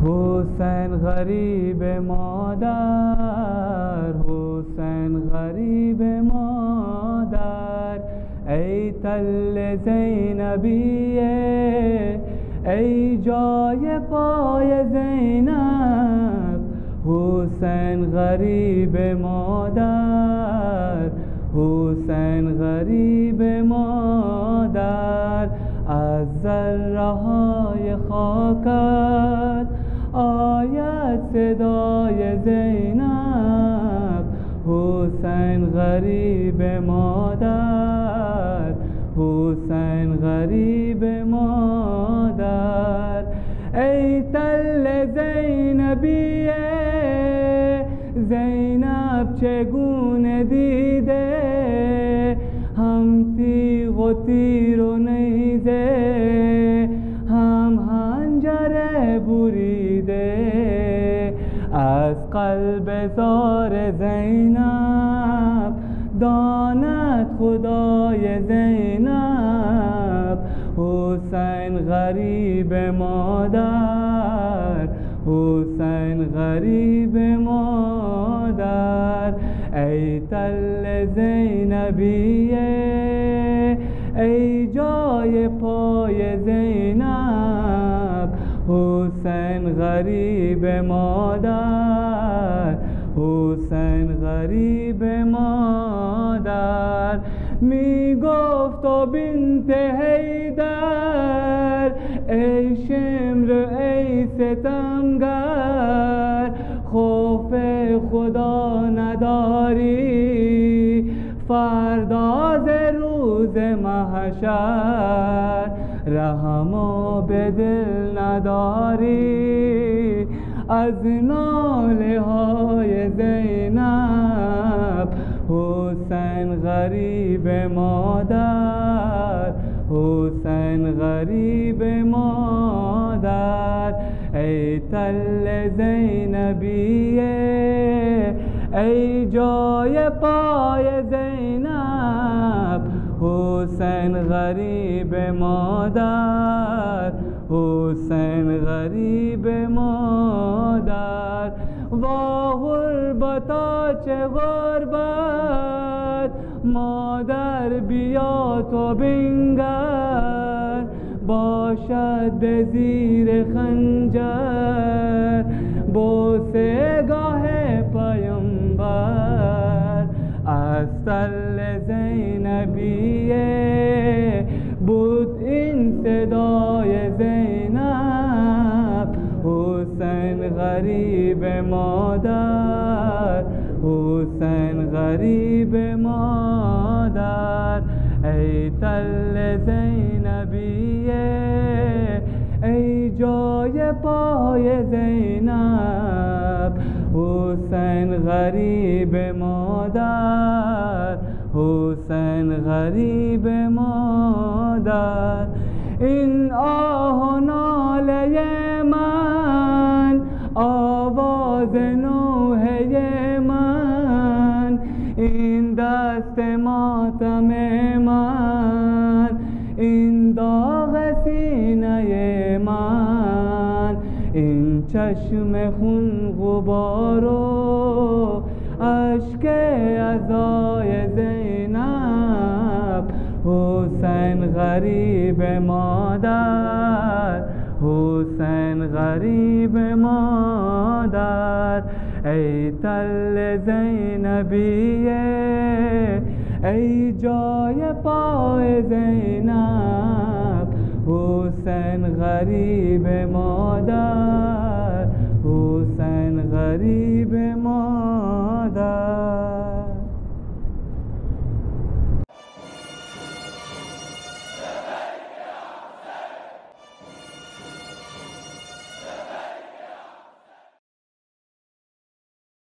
حسین غریب مادر، حسین غریب مادر، ای تل زینبیه، ای جای پای زینب. حسین غریب مادر، حسین غریب مادر، از ذره های خاکت آید صدای زینب. حسین غریب مادر، حسین غریب مادر، ای تل زینبیه، زینب چگونه دیده هم تیغ و تیر و نیزه، هم حنجر بریده. از قلب زار زینب داند خدای زینب. حسین غریب مادر، حسین غریب مادر، ای تل زینبیه، ای جای پای زینب. حسین غریب مادر، حسین غریب مادر، می گفت و بنت حیدر، ای شمر ای ستمگر، خوف خدا نداری فردا ز روز محشر، رحم و به دل نداری از ناله های زینب. حسین غریب مادر، حسین غریب مادر، ای تل زینبیه، ای جای پای زینب. حسین غریب مادر، حسین غریب مادر، وا غربتا چه غربت، مادر بیا تو بنگر، باشد به زیر خنجر بوسه گاه پیامبر. از تل زینبیه بود این صدای زینب. حسین غریب مادر، حسین غریب مادر، ای تل زینبیه، ای جای پای زینب. حسین غریب مادر، حسین غریب مادر، این آه و ناله من، آواز نوحه من، این دست ماتم من، این داغ سینه من، این چشم خون غبار و اشک عزای زینب. حسین غریب مادر، حسین غریب مادر، ای تل زینبیه، ای جای پای زینب. حسین غریب مادر، حسین غریب مادر.